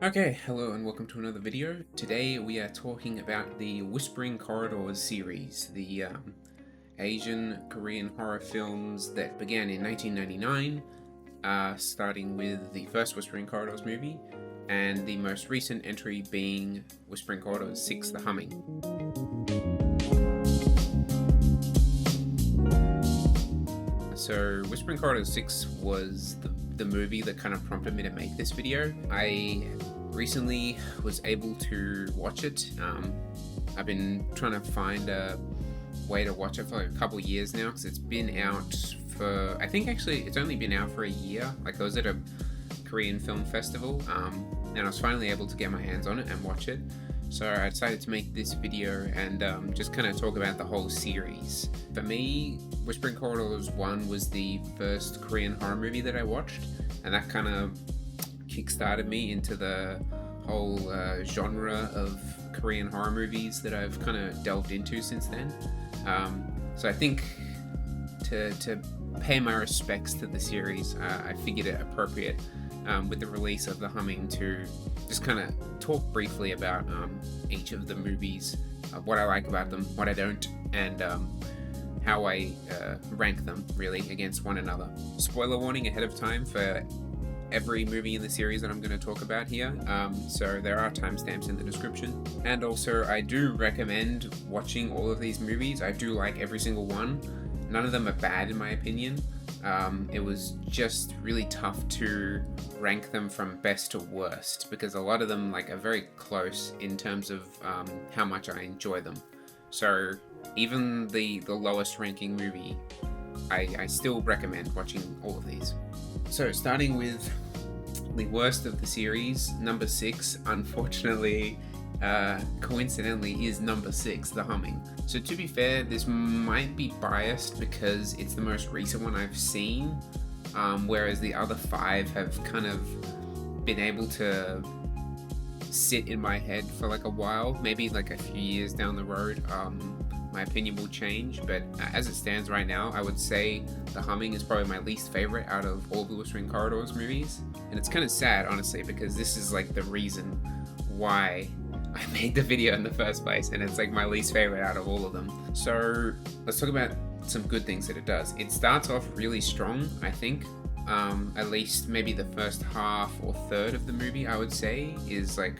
Okay, hello and welcome to another video. Today we are talking about the Whispering Corridors series, the Asian Korean horror films that began in 1999, starting with the first Whispering Corridors movie, and the most recent entry being Whispering Corridors 6, The Humming. So Whispering Corridors 6 was the movie that kind of prompted me to make this video. I recently was able to watch it. I've been trying to find a way to watch it for like a couple years now because it's been out for, I think actually it's only been out for a year. Like I was at a Korean film festival and I was finally able to get my hands on it and watch it. So I decided to make this video and just kind of talk about the whole series. For me, Whispering Corridors 1 was the first Korean horror movie that I watched, and that kind of kickstarted me into the whole genre of Korean horror movies that I've kind of delved into since then. So I think to pay my respects to the series, I figured it appropriate with the release of The Humming to just kind of talk briefly about each of the movies, what I like about them, what I don't, and how I rank them really against one another. Spoiler warning ahead of time for every movie in the series that I'm going to talk about here, so there are timestamps in the description. And also I do recommend watching all of these movies. I do like every single one. None of them are bad in my opinion. It was just really tough to rank them from best to worst because a lot of them like are very close in terms of how much I enjoy them. So even the lowest ranking movie, I still recommend watching all of these. So starting with the worst of the series, number 6, unfortunately, coincidentally is number 6, The Humming. So to be fair, this might be biased because it's the most recent one I've seen, whereas the other 5 have kind of been able to sit in my head for like a while, maybe like a few years down the road. My opinion will change, but as it stands right now, I would say The Humming is probably my least favorite out of all the Whispering Corridors movies. And it's kind of sad, honestly, because this is like the reason why I made the video in the first place, and it's like my least favorite out of all of them. So let's talk about some good things that it does. It starts off really strong, I think. At least maybe the first half or third of the movie, I would say, is like,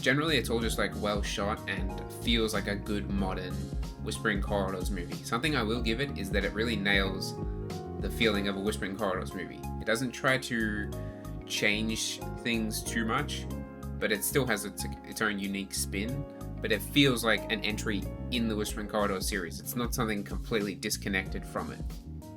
generally it's all just like well shot and feels like a good modern Whispering Corridors movie. Something I will give it is that it really nails the feeling of a Whispering Corridors movie. It doesn't try to change things too much, but it still has its own unique spin, but it feels like an entry in the Whispering Corridors series. It's not something completely disconnected from it,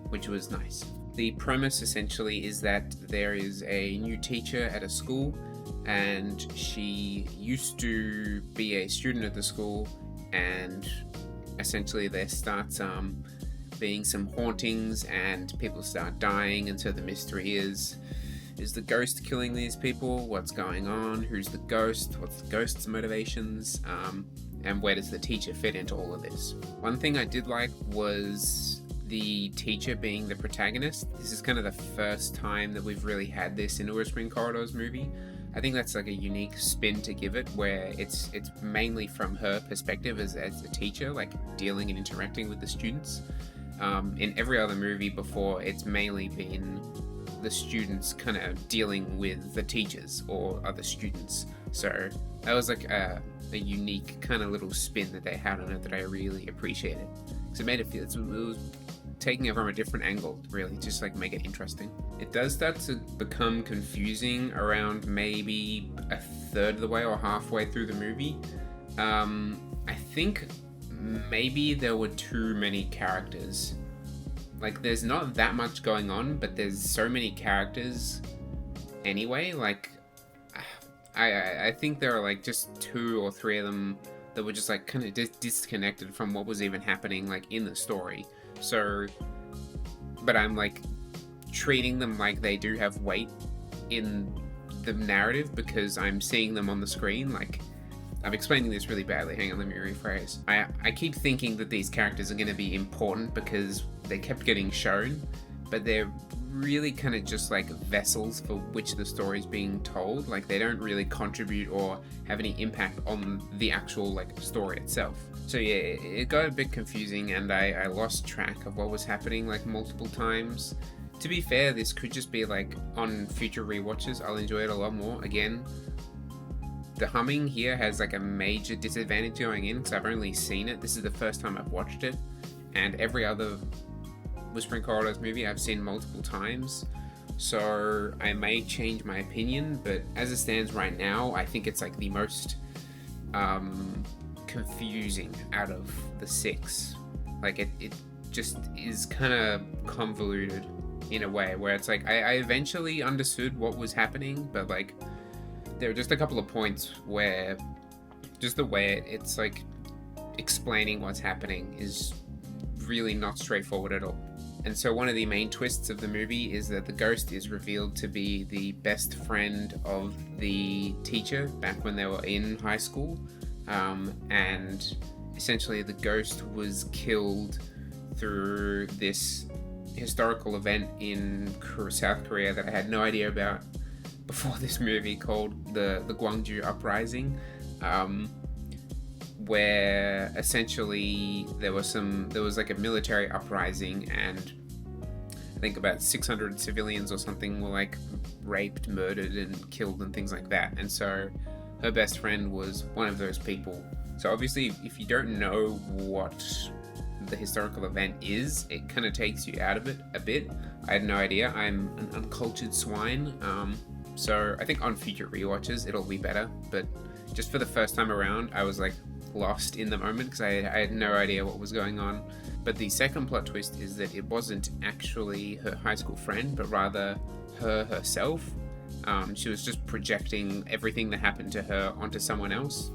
which was nice. The premise essentially is that there is a new teacher at a school, and she used to be a student at the school, and essentially there starts being some hauntings and people start dying, and so the mystery is the ghost killing these people? What's going on? Who's the ghost? What's the ghost's motivations? And where does the teacher fit into all of this? One thing I did like was the teacher being the protagonist. This is kind of the first time that we've really had this in a Whispering Corridors movie. I think that's like a unique spin to give it, where it's mainly from her perspective as a teacher, like dealing and interacting with the students. In every other movie before, it's mainly been the students kind of dealing with the teachers or other students. So that was like a unique kind of little spin that they had on it that I really appreciated. So it made it feel, it was taking it from a different angle, really, just like make it interesting. It does start to become confusing around maybe a third of the way or halfway through the movie. I think maybe there were too many characters. Like there's not that much going on, but there's so many characters anyway. Like I think there are like just 2 or 3 of them that were just like kind of disconnected from what was even happening like in the story. So, but I'm like treating them like they do have weight in the narrative because I'm seeing them on the screen. Like, I'm explaining this really badly. Hang on, let me rephrase. I keep thinking that these characters are going to be important because they kept getting shown, but they're really kind of just like vessels for which the story's being told. Like they don't really contribute or have any impact on the actual like story itself. So yeah, it got a bit confusing, and I lost track of what was happening like multiple times. To be fair, this could just be like on future rewatches, I'll enjoy it a lot more. Again, the humming here has like a major disadvantage going in because I've only seen it. This is the first time I've watched it, and every other Whispering Corridors movie I've seen multiple times. So I may change my opinion, but as it stands right now, I think it's like the most confusing out of the 6. Like it just is kind of convoluted in a way where it's like I eventually understood what was happening, but like there are just a couple of points where just the way it's like explaining what's happening is really not straightforward at all. And so one of the main twists of the movie is that the ghost is revealed to be the best friend of the teacher back when they were in high school. And essentially the ghost was killed through this historical event in South Korea that I had no idea about before this movie, called the Gwangju Uprising, where essentially there was like a military uprising, and I think about 600 civilians or something were like raped, murdered, and killed and things like that. And so her best friend was one of those people. So obviously, if you don't know what the historical event is, it kind of takes you out of it a bit. I had no idea. I'm an uncultured swine. So I think on future rewatches it'll be better. But just for the first time around, I was like lost in the moment because I had no idea what was going on. But the second plot twist is that it wasn't actually her high school friend, but rather herself. She was just projecting everything that happened to her onto someone else.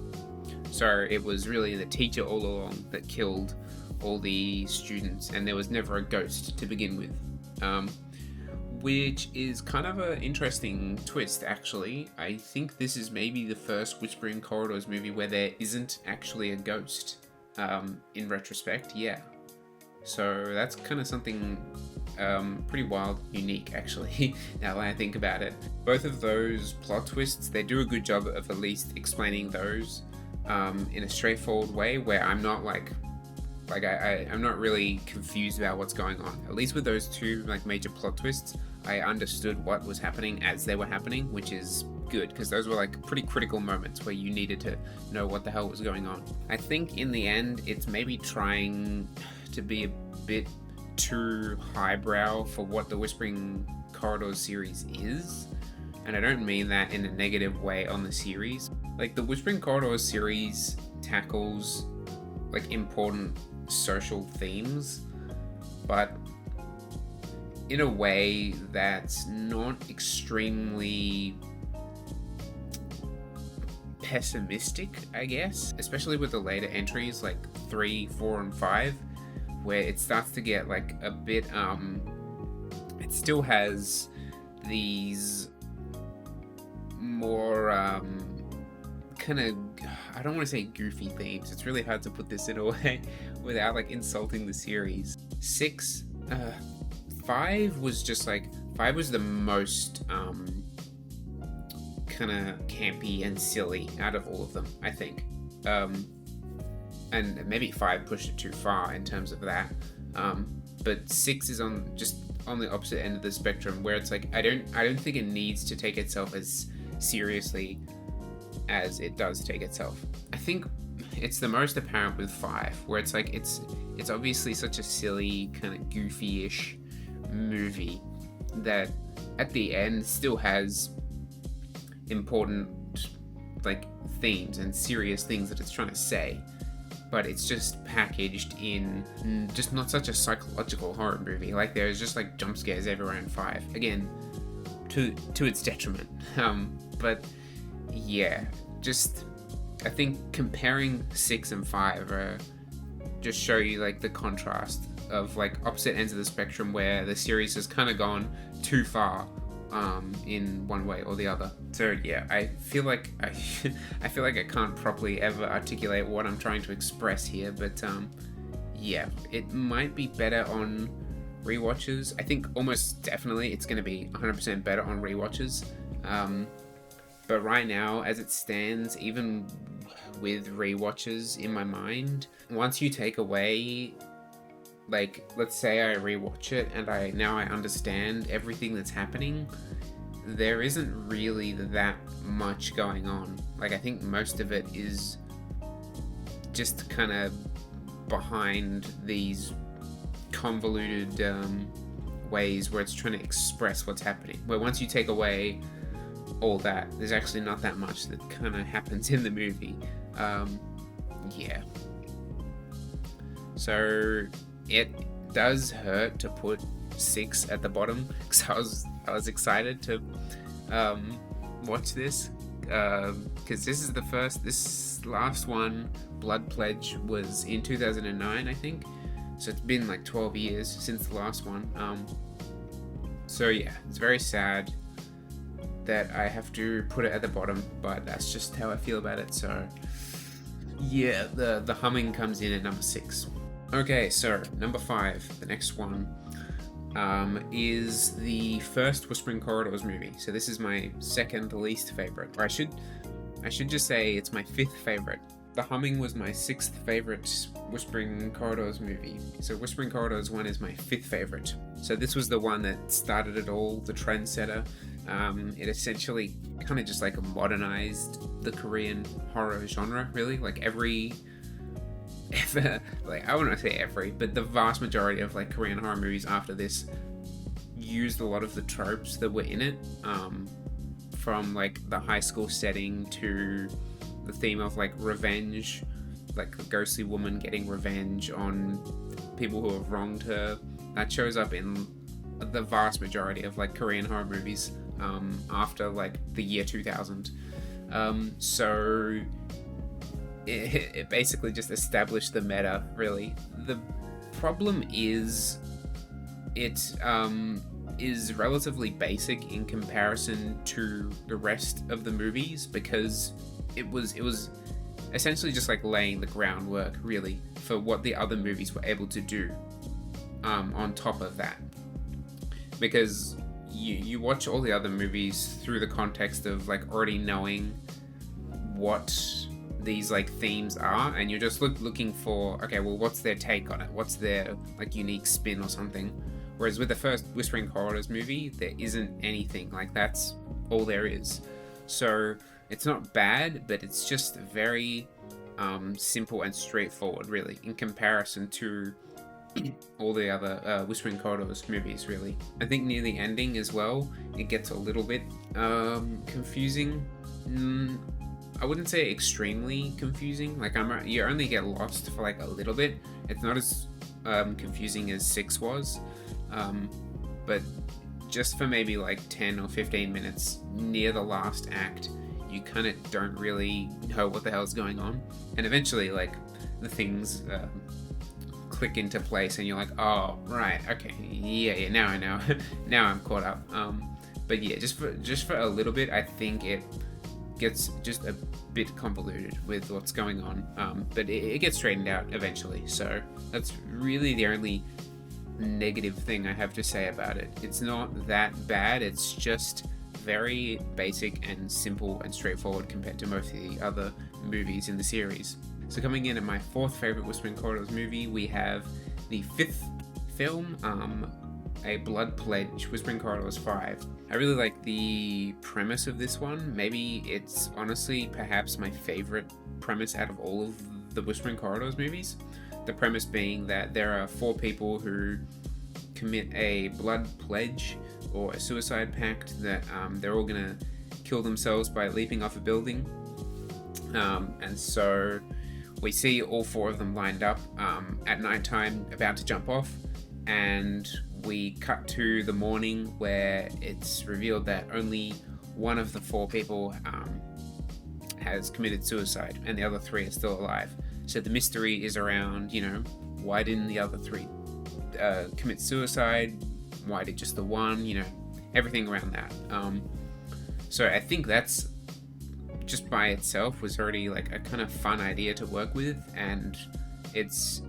So it was really the teacher all along that killed all the students, and there was never a ghost to begin with. Which is kind of an interesting twist, actually. I think this is maybe the first Whispering Corridors movie where there isn't actually a ghost, in retrospect, yeah. So that's kind of something pretty wild, unique, actually, now that I think about it. Both of those plot twists, they do a good job of at least explaining those in a straightforward way, where I'm not I'm not really confused about what's going on. At least with those two like major plot twists, I understood what was happening as they were happening, which is good, because those were like pretty critical moments where you needed to know what the hell was going on. I think in the end, it's maybe trying to be a bit too highbrow for what the Whispering Corridors series is. And I don't mean that in a negative way on the series. Like the Whispering Corridors series tackles like important social themes, but in a way that's not extremely pessimistic, I guess, especially with the later entries like 3, 4, and 5, where it starts to get like a bit it still has these more kind of, I don't want to say goofy themes. It's really hard to put this in a way without like insulting the series. 5 was just like, 5 was the most kind of campy and silly out of all of them, I think. And maybe 5 pushed it too far in terms of that. But 6 is on the opposite end of the spectrum, where it's like I don't think it needs to take itself as seriously as it does take itself. I think it's the most apparent with 5, where it's like it's obviously such a silly kind of goofy-ish movie that at the end still has important like themes and serious things that it's trying to say, but it's just packaged in just not such a psychological horror movie. Like there's just like jump scares everywhere in 5, again to its detriment. But yeah, just I think comparing 6 and 5 just show you like the contrast of like opposite ends of the spectrum, where the series has kind of gone too far in one way or the other. So yeah, I feel like I can't properly ever articulate what I'm trying to express here, but yeah, it might be better on rewatches. I think almost definitely it's going to be 100% better on rewatches. But right now, as it stands, even with rewatches in my mind, once you take away, like, let's say I rewatch it and I understand everything that's happening, there isn't really that much going on. Like, I think most of it is just kind of behind these convoluted ways where it's trying to express what's happening. Where once you take away all that, there's actually not that much that kind of happens in the movie. Yeah. So it does hurt to put 6 at the bottom, because I was excited to watch this, because this last one, Blood Pledge, was in 2009, I think. So it's been like 12 years since the last one. So yeah, it's very sad that I have to put it at the bottom, but that's just how I feel about it. So yeah, the humming comes in at number 6. Okay, so number 5, the next one, is the first Whispering Corridors movie. So this is my second least favorite. Or I should just say it's my 5th favorite. The Humming was my 6th favorite Whispering Corridors movie. So Whispering Corridors 1 is my 5th favorite. So this was the one that started it all, the trendsetter. It essentially kind of just like modernized the Korean horror genre, really. Like like, I wouldn't say every, but the vast majority of like Korean horror movies after this used a lot of the tropes that were in it, from like the high school setting to the theme of like revenge, like a ghostly woman getting revenge on people who have wronged her. That shows up in the vast majority of like Korean horror movies after like the year 2000. So it basically just established the meta, really. The problem is it is relatively basic in comparison to the rest of the movies, because it was essentially just like laying the groundwork, really, for what the other movies were able to do on top of that. Because you watch all the other movies through the context of like already knowing what these like themes are, and you're just looking for, okay, well, what's their take on it? What's their like unique spin or something? Whereas with the first Whispering Corridors movie, there isn't anything. Like, that's all there is. So it's not bad, but it's just very simple and straightforward, really, in comparison to all the other Whispering Corridors movies, really. I think near the ending as well, it gets a little bit confusing. I wouldn't say extremely confusing. Like, you only get lost for like a little bit. It's not as confusing as 6 was, but just for maybe like 10 or 15 minutes near the last act, you kind of don't really know what the hell's going on, and eventually like the things click into place, and you're like, oh right, okay, yeah, now I know. Now I'm caught up. But yeah, just for a little bit, I think it gets just a bit convoluted with what's going on, but it gets straightened out eventually. So that's really the only negative thing I have to say about it. It's not that bad, it's just very basic and simple and straightforward compared to most of the other movies in the series. So coming in at my 4th favorite Whispering Corridors movie, we have the 5th film, A Blood Pledge, Whispering Corridors 5. I really like the premise of this one. Maybe it's honestly perhaps my favorite premise out of all of the Whispering Corridors movies. The premise being that there are 4 people who commit a blood pledge or a suicide pact that they're all gonna kill themselves by leaping off a building. And so we see all 4 of them lined up at nighttime about to jump off, and we cut to the morning where it's revealed that only one of the 4 people has committed suicide and the other 3 are still alive. So the mystery is around, why didn't the other 3 commit suicide? Why did just the one? Everything around that. So I think that's just by itself was already like a kind of fun idea to work with, and it's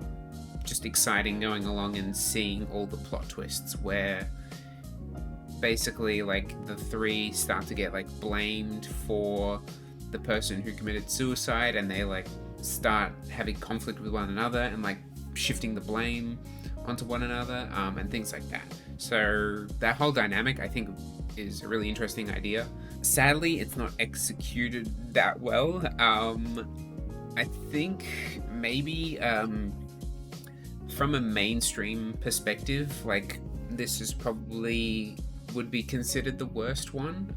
just exciting going along and seeing all the plot twists where basically like the three start to get like blamed for the person who committed suicide, and they like start having conflict with one another and like shifting the blame onto one another, and things like that. So that whole dynamic, I think, is a really interesting idea. Sadly, it's not executed that well. I think maybe from a mainstream perspective, like this is probably would be considered the worst one.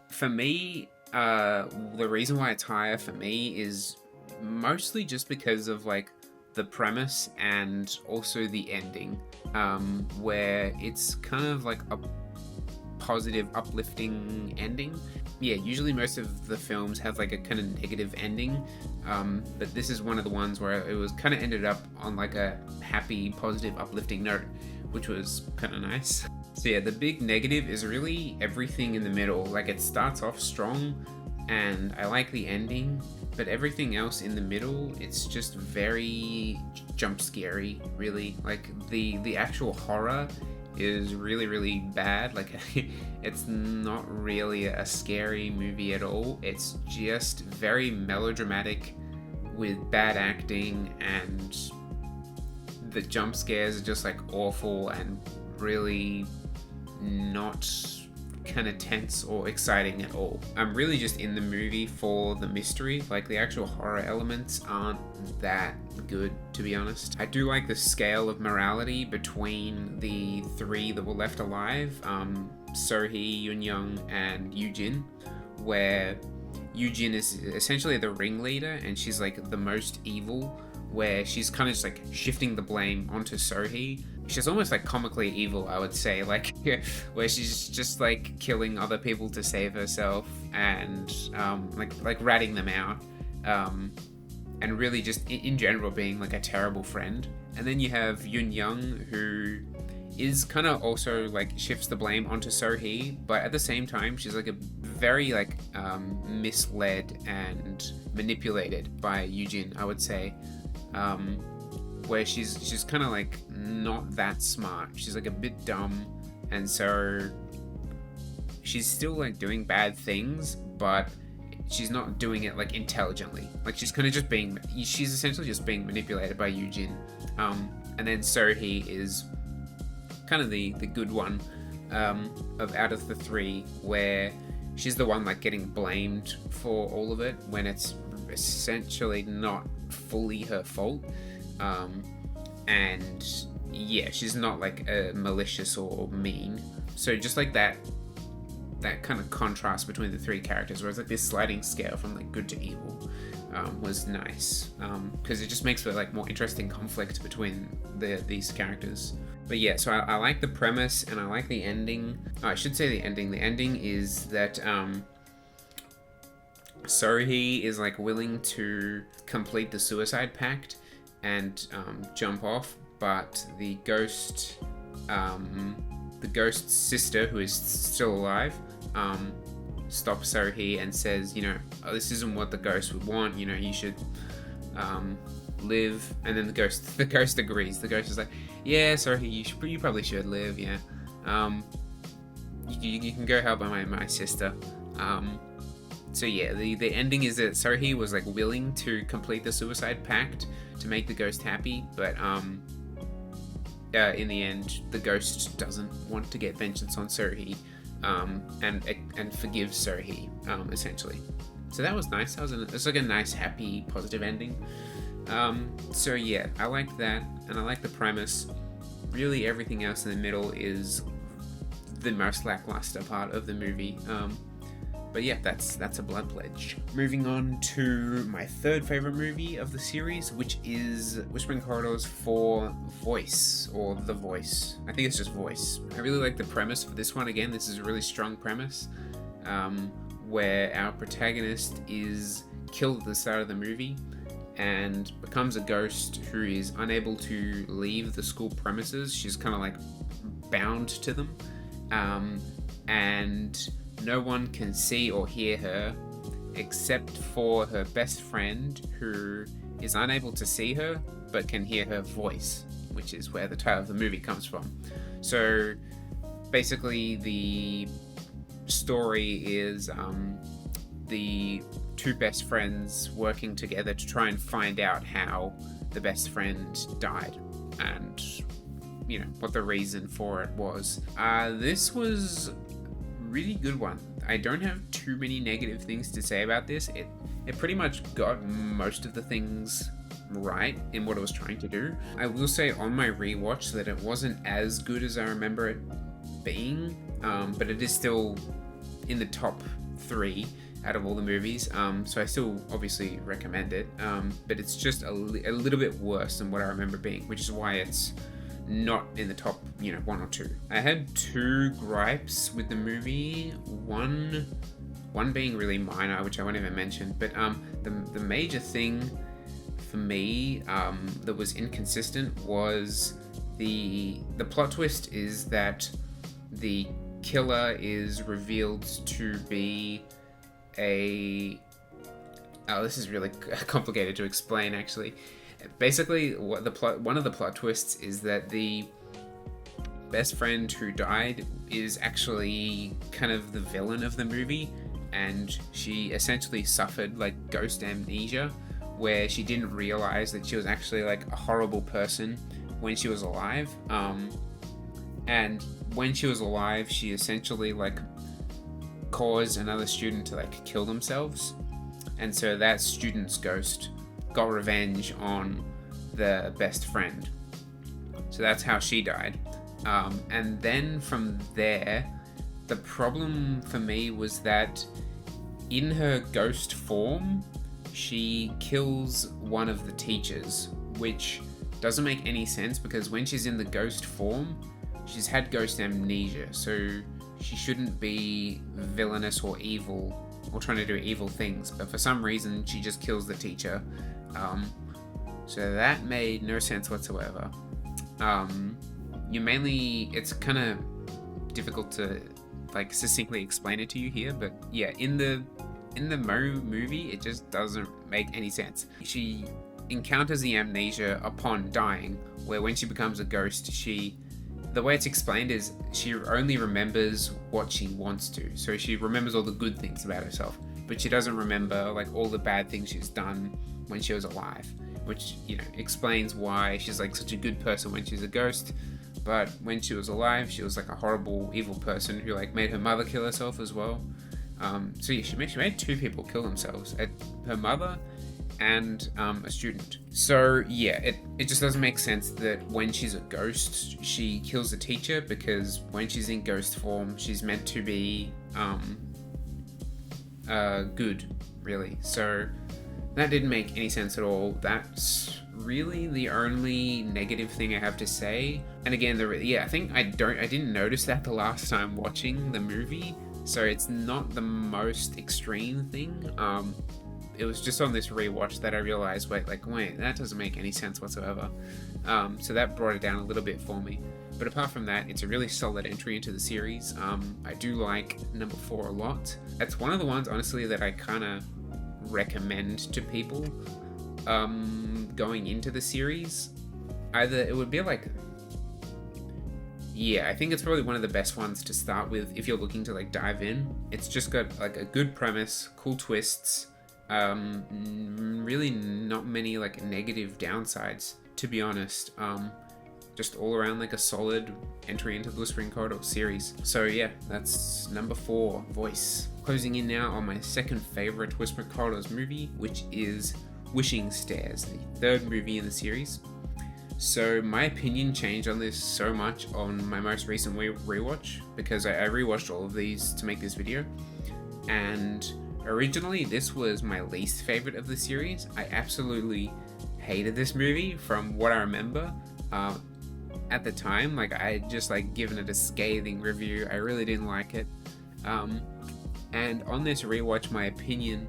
For me, the reason why it's higher for me is mostly just because of like the premise and also the ending, where it's kind of like a positive, uplifting ending. Yeah, usually most of the films have like a kind of negative ending, but this is one of the ones where it was kind of ended up on like a happy, positive, uplifting note, which was kind of nice. So yeah, the big negative is really everything in the middle. Like it starts off strong and I like the ending, but everything else in the middle, it's just very jump scary, really. Like the actual horror is really, really bad. Like it's not really a scary movie at all. It's just very melodramatic with bad acting, and the jump scares are just like awful and really not kind of tense or exciting at all. I'm really just in the movie for the mystery. Like the actual horror elements aren't that good, to be honest. I do like the scale of morality between the three that were left alive, Sohee, Yoon-young, and Yoo-jin, where Yoo-jin is essentially the ringleader and she's like the most evil, where she's kind of just like shifting the blame onto Sohee. She's almost like comically evil, I would say, like where she's just like killing other people to save herself, and like ratting them out, and really just in general being like a terrible friend. And then you have Yoon-young, who is kind of also like shifts the blame onto Sohee, but at the same time she's like a very like misled and manipulated by Yoo-jin, I would say, where she's kind of like not that smart. She's like a bit dumb, and so she's still like doing bad things, but she's not doing it like intelligently. Like she's kind of just she's essentially just being manipulated by Yoo-jin. And then Sohee is kind of the good one of out of the three, where she's the one like getting blamed for all of it when it's essentially not fully her fault. And yeah, she's not like malicious or mean. So just like that kind of contrast between the three characters, where it's like this sliding scale from like good to evil, was nice, because it just makes for like more interesting conflict between these characters. But yeah, so I like the premise and I like the ending. I should say the ending. The ending is that Sohee is like willing to complete the suicide pact and jump off, but the ghost's sister, who is still alive, stops Sohee and says, oh, this isn't what the ghost would want. You should live. And then the ghost agrees. The ghost is like, yeah, Sohee, you probably should live. Yeah, you can go help my sister. So yeah, the ending is that Sohee was like willing to complete the suicide pact to make the ghost happy, but in the end, the ghost doesn't want to get vengeance on Sohee, and forgives Sohee, essentially. So that was nice. It's like a nice, happy, positive ending. So yeah, I like that, and I like the premise. Really, everything else in the middle is the most lackluster part of the movie. But yeah, that's a blood pledge. Moving on to my third favorite movie of the series, which is Whispering Corridors for Voice, or The Voice. I think it's just Voice. I really like the premise for this one. Again, this is a really strong premise, where our protagonist is killed at the start of the movie and becomes a ghost who is unable to leave the school premises. She's kind of like bound to them, and no one can see or hear her except for her best friend, who is unable to see her, but can hear her voice, which is where the title of the movie comes from. So basically the story is the two best friends working together to try and find out how the best friend died and what the reason for it was. This was a really good one. I don't have too many negative things to say about this. It pretty much got most of the things right in what it was trying to do. I will say on my rewatch that it wasn't as good as I remember it being, but it is still in the top 3 out of all the movies, so I still obviously recommend it, but it's just a little bit worse than what I remember being, which is why it's not in the top 1 or 2. I had 2 gripes with the movie, one being really minor, which I won't even mention, but the major thing for me that was inconsistent was the plot twist is that the killer is revealed to be this is really complicated to explain actually. Basically, one of the plot twists is that the best friend who died is actually kind of the villain of the movie, and she essentially suffered like ghost amnesia, where she didn't realize that she was actually like a horrible person when she was alive. And when she was alive, she essentially like caused another student to like kill themselves, and so that student's ghost got revenge on the best friend. So that's how she died. And then from there, the problem for me was that in her ghost form, she kills one of the teachers, which doesn't make any sense because when she's in the ghost form, she's had ghost amnesia, so she shouldn't be villainous or evil or trying to do evil things, but for some reason she just kills the teacher. So that made no sense whatsoever. It's kind of difficult to like succinctly explain it to you here, but yeah, in the movie it just doesn't make any sense. She encounters the amnesia upon dying, where when she becomes a ghost, the way it's explained is she only remembers what she wants to. So she remembers all the good things about herself, but she doesn't remember like all the bad things she's done when she was alive, which explains why she's like such a good person when she's a ghost, but when she was alive she was like a horrible evil person who like made her mother kill herself as well. So yeah, she made 2 people kill themselves, her mother and a student. So yeah, it just doesn't make sense that when she's a ghost she kills the teacher, because when she's in ghost form she's meant to be good, really. So that didn't make any sense at all. That's really the only negative thing I have to say. And again, I think I didn't notice that the last time watching the movie, so it's not the most extreme thing. It was just on this rewatch that I realized, wait, that doesn't make any sense whatsoever. So that brought it down a little bit for me. But apart from that, it's a really solid entry into the series. I do like number 4 a lot. That's one of the ones, honestly, that I kind of recommend to people going into the series. Either it would be like, yeah, I think it's probably one of the best ones to start with if you're looking to like dive in. It's just got like a good premise, cool twists, really not many like negative downsides, to be honest. Just all around like a solid entry into the Whispering Corridor series. So yeah, that's number 4, Voice. Closing in now on my second favorite Whispering Corridors movie, which is Wishing Stairs, the 3rd movie in the series. So my opinion changed on this so much on my most recent rewatch, because I rewatched all of these to make this video, and originally this was my least favorite of the series. I absolutely hated this movie from what I remember. At the time, like I had just like given it a scathing review. I really didn't like it. And on this rewatch, my opinion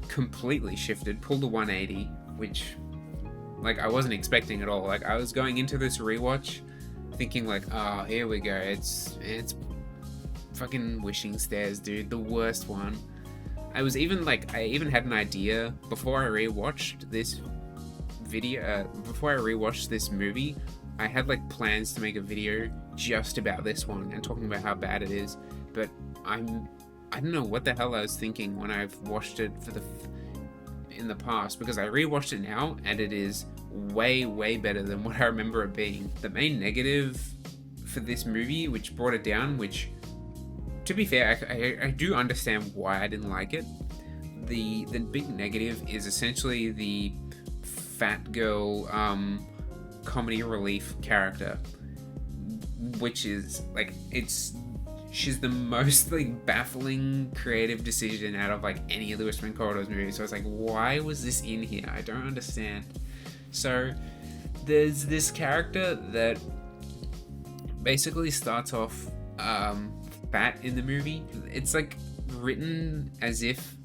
completely shifted, pulled a 180, which like I wasn't expecting at all. Like I was going into this rewatch thinking like, oh, here we go. It's fucking Wishing Stairs, dude, the worst one. I even had an idea before I rewatched this video, before I rewatched this movie, I had like plans to make a video just about this one and talking about how bad it is, but I don't know what the hell I was thinking when I've watched it in the past, because I rewatched it now and it is way better than what I remember it being. The main negative for this movie, which brought it down, which, to be fair, I do understand why I didn't like it. The big negative is essentially the fat girl comedy relief character, which is like, she's the most like baffling creative decision out of like any of the Whispering Corridors movies. So it's like, why was this in here? I don't understand. So there's this character that basically starts off fat in the movie. It's like written as if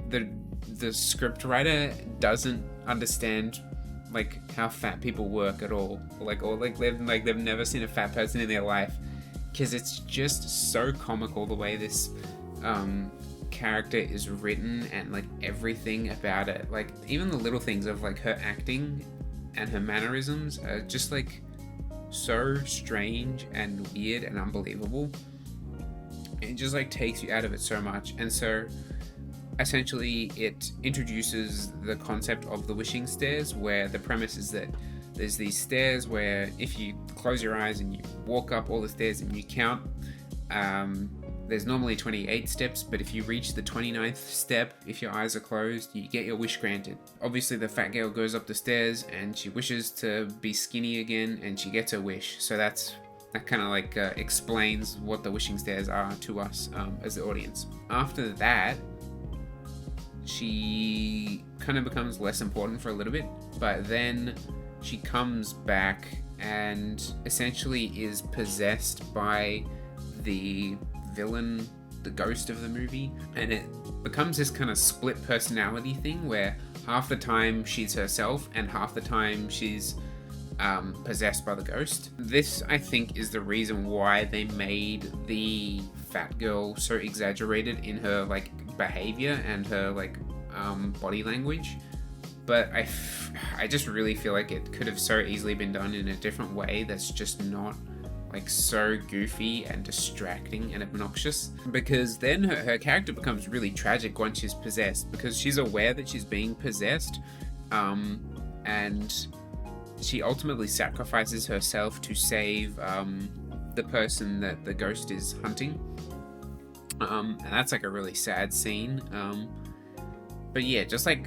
the script writer doesn't understand like how fat people work at all, or they've never seen a fat person in their life, because it's just so comical the way this character is written, and like everything about it, like even the little things of like her acting and her mannerisms are just like so strange and weird and unbelievable. It just like takes you out of it so much. And so essentially it introduces the concept of the wishing stairs, where the premise is that there's these stairs where if you close your eyes and you walk up all the stairs and you count, there's normally 28 steps, but if you reach the 29th step, if your eyes are closed, you get your wish granted. Obviously the fat girl goes up the stairs and she wishes to be skinny again, and she gets her wish. So that kind of like explains what the wishing stairs are to us as the audience. After that, she kind of becomes less important for a little bit, but then she comes back and essentially is possessed by the villain, the ghost of the movie, and it becomes this kind of split personality thing where half the time she's herself and half the time she's possessed by the ghost. This, I think, is the reason why they made the fat girl so exaggerated in her like behavior and her like body language. But I just really feel like it could have so easily been done in a different way that's just not like so goofy and distracting and obnoxious, because then her character becomes really tragic once she's possessed, because she's aware that she's being possessed, and she ultimately sacrifices herself to save the person that the ghost is hunting, and that's like a really sad scene. But yeah, just like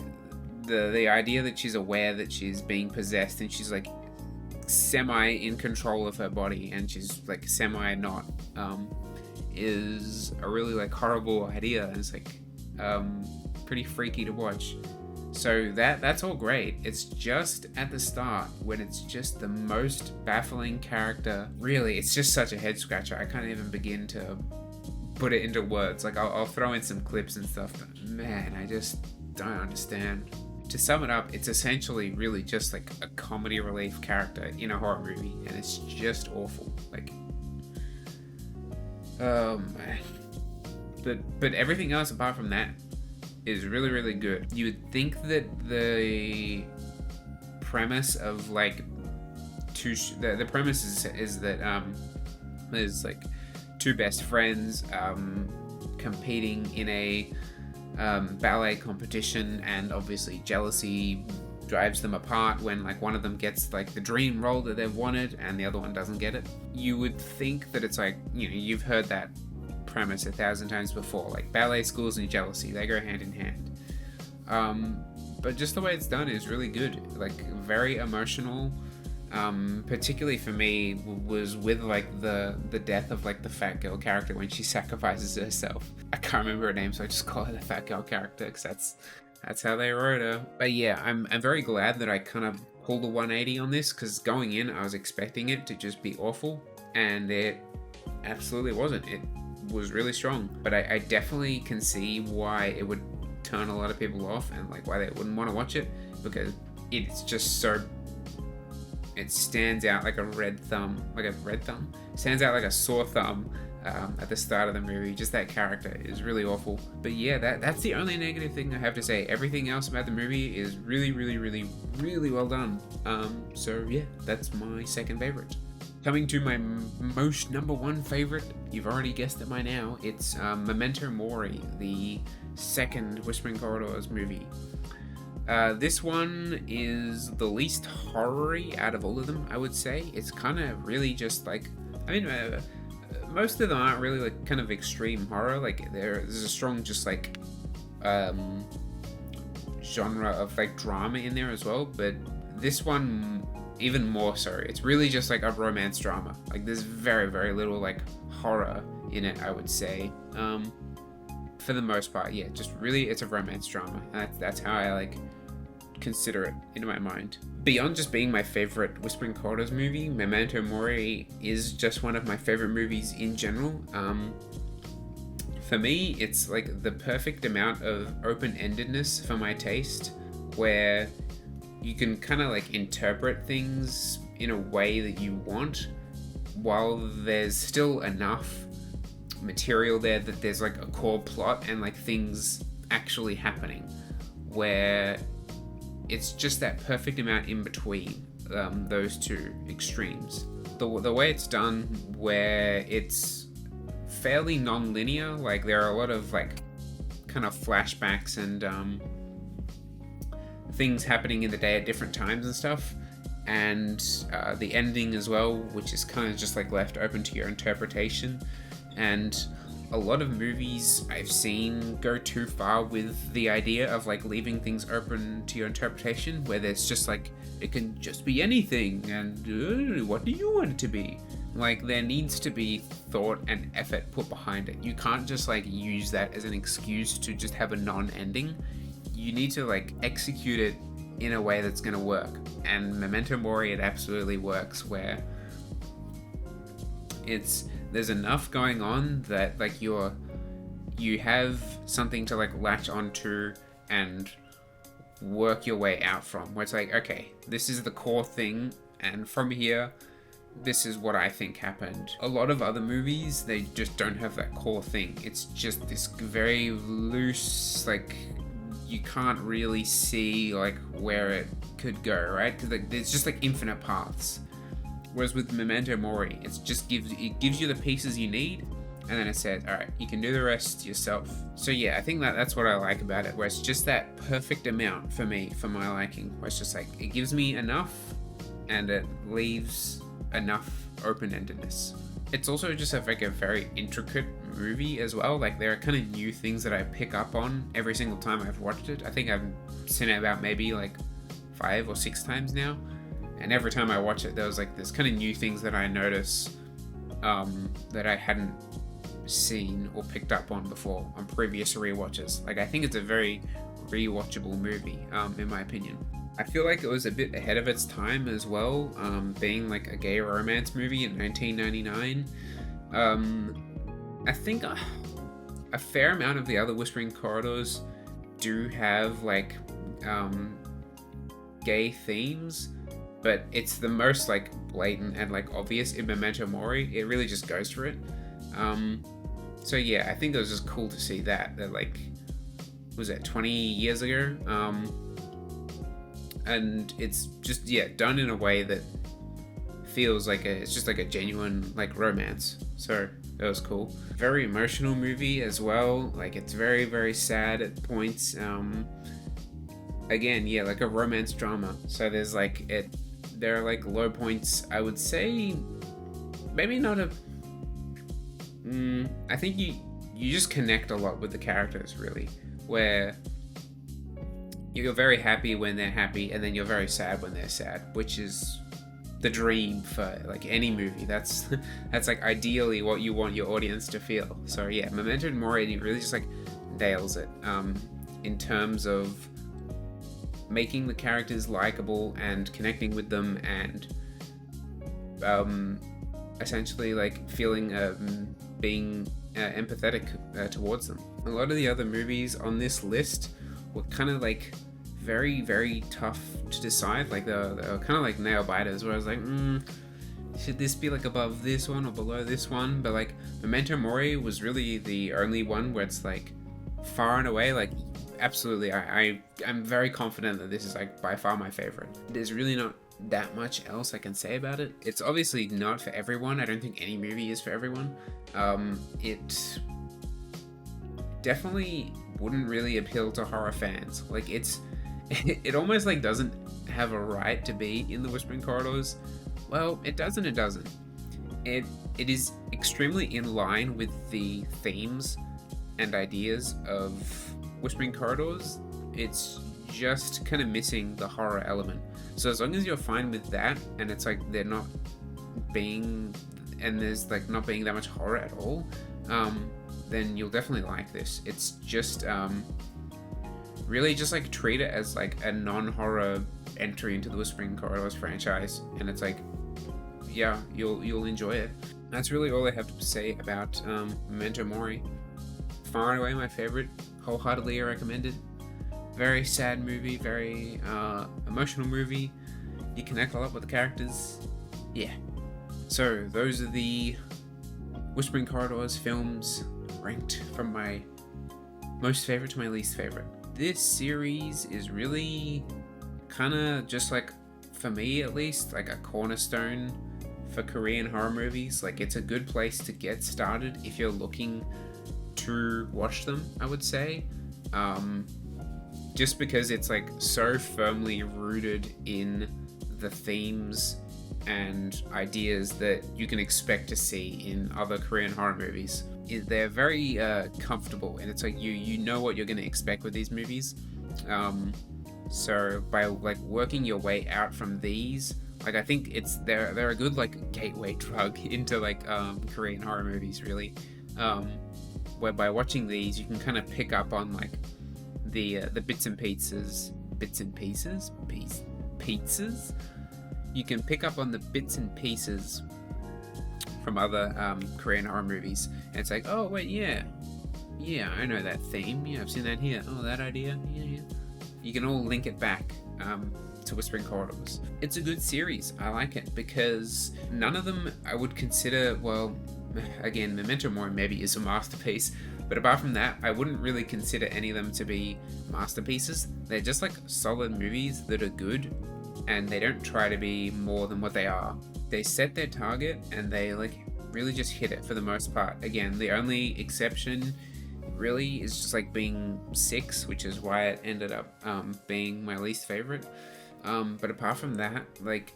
the idea that she's aware that she's being possessed and she's like semi in control of her body and she's like semi not, is a really like horrible idea, and it's like pretty freaky to watch. So that's all great. It's just at the start when it's just the most baffling character. Really, it's just such a head scratcher. I can't even begin to put it into words. Like I'll throw in some clips and stuff, but man, I just don't understand. To sum it up, it's essentially really just like a comedy relief character in a horror movie, and it's just awful. Like, oh man. But everything else apart from that is really good. You would think that the premise of like the premise is that there's like two best friends competing in a ballet competition, and obviously jealousy drives them apart when like one of them gets like the dream role that they've wanted and the other one doesn't get it. You would think that it's like, you know, you've heard that premise 1,000 times before, like ballet schools and jealousy, they go hand in hand. But just the way it's done is really good, like very emotional. Particularly for me was with like the death of like the fat girl character when she sacrifices herself. I can't remember her name, so I just call her the fat girl character because that's how they wrote her. But yeah, I'm very glad that I kind of pulled a 180 on this, because going in I was expecting it to just be awful, and it absolutely wasn't. It was really strong, but I definitely can see why it would turn a lot of people off and like why they wouldn't want to watch it, because it's just so, it stands out like a red thumb, stands out like a sore thumb at the start of the movie. Just that character is really awful. But yeah, that's the only negative thing I have to say. Everything else about the movie is really, really, really, really well done. So yeah, that's my second favorite. Coming to my most number one favorite, you've already guessed it by now, it's Memento Mori, the second Whispering Corridors movie. This one is the least horror-y out of all of them, I would say. It's kind of really just like, most of them aren't really like kind of extreme horror. Like there's a strong just like genre of like drama in there as well. But this one even more so. It's really just like a romance drama. Like there's very, very little like horror in it, I would say. For the most part, yeah, just really it's a romance drama. That's how I like consider it in my mind. Beyond just being my favorite Whispering Corridors movie, Memento Mori is just one of my favorite movies in general. For me, it's like the perfect amount of open-endedness for my taste, where you can kind of like interpret things in a way that you want, while there's still enough material there that there's like a core plot and like things actually happening, where it's just that perfect amount in between those two extremes. The way it's done, where it's fairly non-linear, like there are a lot of like kind of flashbacks and things happening in the day at different times and stuff, and the ending as well, which is kind of just like left open to your interpretation. And a lot of movies I've seen go too far with the idea of like leaving things open to your interpretation, where there's just like, it can just be anything, and what do you want it to be? Like there needs to be thought and effort put behind it. You can't just like use that as an excuse to just have a non-ending. You need to like execute it in a way that's gonna work. And Memento Mori, it absolutely works, where there's enough going on that like you have something to like latch onto and work your way out from, where it's like, okay, this is the core thing, and from here this is what I think happened. A lot of other movies, they just don't have that core thing. It's just this very loose, like you can't really see like where it could go, right? Because like there's just like infinite paths. Whereas with Memento Mori, it gives you the pieces you need, and then it says, all right, you can do the rest yourself. So yeah, I think that's what I like about it, where it's just that perfect amount for me, for my liking, where it's just like, it gives me enough, and it leaves enough open-endedness. It's also just like a very intricate movie as well. Like there are kind of new things that I pick up on every single time I've watched it. I think I've seen it about maybe like 5 or 6 times now. And every time I watch it, there's kind of new things that I notice that I hadn't seen or picked up on before on previous rewatches. Like I think it's a very rewatchable movie, in my opinion. I feel like it was a bit ahead of its time as well, being like a gay romance movie in 1999. I think a fair amount of the other Whispering Corridors do have like gay themes, but it's the most like blatant and like obvious in Memento Mori. It really just goes for it. So yeah, I think it was just cool to see that like, was that 20 years ago? And it's just, yeah, done in a way that feels like it's just like a genuine like romance. So that was cool. Very emotional movie as well. Like it's very, very sad at points. Again, yeah, like a romance drama. So there's like there are like low points, I would say. Maybe not I think you just connect a lot with the characters, really, where you're very happy when they're happy, and then you're very sad when they're sad, which is the dream for like any movie. That's like ideally what you want your audience to feel. So yeah, Memento Mori really just like nails it in terms of making the characters likable and connecting with them, and essentially like feeling being empathetic towards them. A lot of the other movies on this list were kind of like very, very tough to decide. Like they were kind of like nail biters, where I was like, should this be like above this one or below this one? But like Memento Mori was really the only one where it's like far and away, like absolutely, I'm very confident that this is like by far my favorite. There's really not that much else I can say about it. It's obviously not for everyone. I don't think any movie is for everyone. It definitely wouldn't really appeal to horror fans. Like it almost like doesn't have a right to be in the Whispering Corridors. Well, it does and it doesn't. It is extremely in line with the themes and ideas of Whispering Corridors. It's just kind of missing the horror element. So as long as you're fine with that, and it's like they're not being, and there's like not being that much horror at all, then you'll definitely like this. It's just really just like treat it as like a non-horror entry into the Whispering Corridors franchise, and it's like, yeah, you'll enjoy it. That's really all I have to say about Memento Mori. Far and away my favorite. Wholeheartedly recommend it. Very sad movie, very emotional movie. You connect a lot with the characters. Yeah. So those are the Whispering Corridors films ranked from my most favorite to my least favorite. This series is really kind of just like, for me at least, like a cornerstone for Korean horror movies. Like it's a good place to get started if you're looking to watch them, I would say. Just because it's like so firmly rooted in the themes and ideas that you can expect to see in other Korean horror movies. They're very comfortable, and it's like you know what you're going to expect with these movies. So by like working your way out from these, like I think they're a good like gateway drug into like Korean horror movies, really. Where by watching these you can kind of pick up on like the bits and pieces. You can pick up on the bits and pieces from other Korean horror movies, and it's like, oh wait, yeah, I know that theme. Yeah, I've seen that here. Oh, that idea. Yeah. You can all link it back to Whispering Corridors. It's a good series. I like it because none of them I would consider, well, again, Memento Mori maybe is a masterpiece, but apart from that, I wouldn't really consider any of them to be masterpieces. They're just like solid movies that are good, and they don't try to be more than what they are. They set their target and they like really just hit it for the most part. Again, the only exception really is just like being 6, which is why it ended up being my least favorite. But apart from that, like,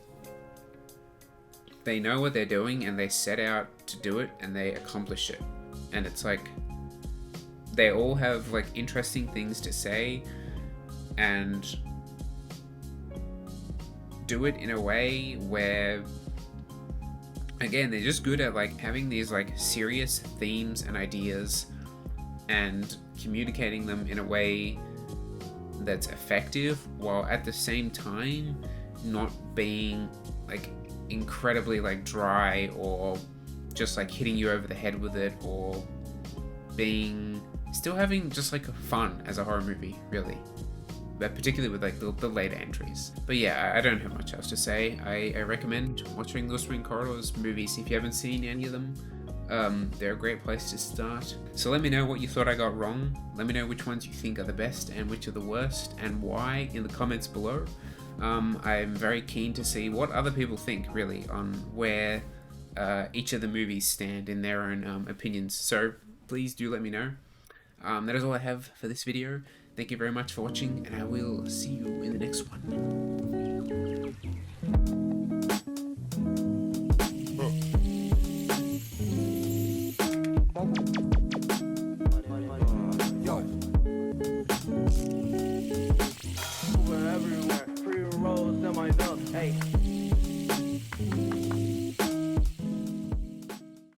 they know what they're doing and they set out to do it and they accomplish it. And it's like they all have like interesting things to say and do it in a way where, again, they're just good at like having these like serious themes and ideas and communicating them in a way that's effective, while at the same time not being like incredibly like dry or just like hitting you over the head with it, or being still having just like fun as a horror movie, really. But particularly with like the later entries. But yeah, I don't have much else to say. I recommend watching the Whispering Corridors movies if you haven't seen any of them. They're a great place to start. So let me know what you thought I got wrong. Let me know which ones you think are the best and which are the worst, and why, in the comments below. I'm very keen to see what other people think, really, on where each of the movies stand in their own opinions. So please do let me know. That is all I have for this video. Thank you very much for watching, and I will see you in the next one. Yo. Everywhere, pre-rolls in my milk, hey.